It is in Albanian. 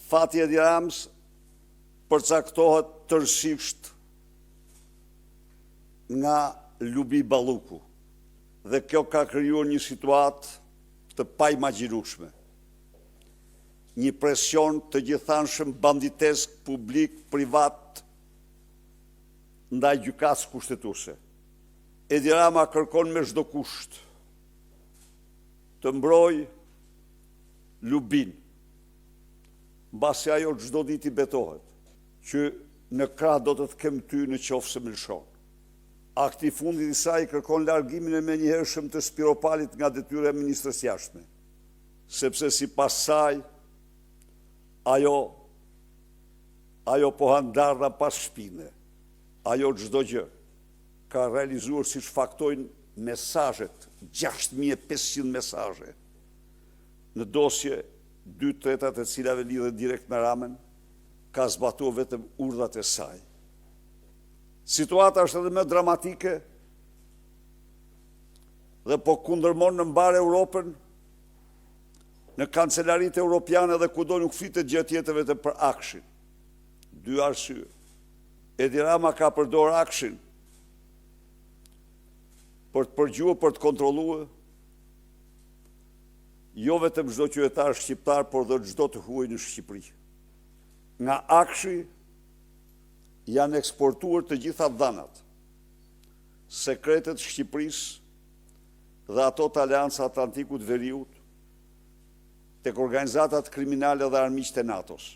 fati Edi Ramës përcaktohet tërësisht nga Lubi Balluku dhe kjo ka krijuar një situatë të paimagjinueshme. Një presion të gjithanshëm banditesk publik-privat ndaj gjykatës kushtetuese. Edi Rama kërkon me çdo kusht të mbrojë Lubin, mbasi ajo çdo ditë i betohet që në krah do të kem ty në qoftë se më lëshon. Akti i fundit i saj kërkon largimin e menjëhershëm të Spiropalit nga detyra e ministrës jashtme, sepse sipas saj ajo po handarra pas shpine, ajo çdo gjë ka realizuar siç faktojnë mesazhet, 6500 mesazhe në dosje 2/3 e cilave lidhen direkt me Ramën, ka zbatuar vetëm urdhat e saj. Situata është edhe më dramatike dhe po kundërmon në mbar Europën, në kancelaritë europiane dhe kudo nuk flitet gjë tjetër vetëm për akshin. 2 arsye. Edi Rama ka përdor akshin për të përgjuar, për të kontrolluar jo vetëm çdo qytetar shqiptar, por dhe çdo të huaj në Shqipëri. Nga akshi janë eksportuar të gjitha dhanat, sekretet Shqipërisë dhe ato të Aleanca Atlantikut Veriut, tek organizatat kriminale dhe armiqtë e NATO-s.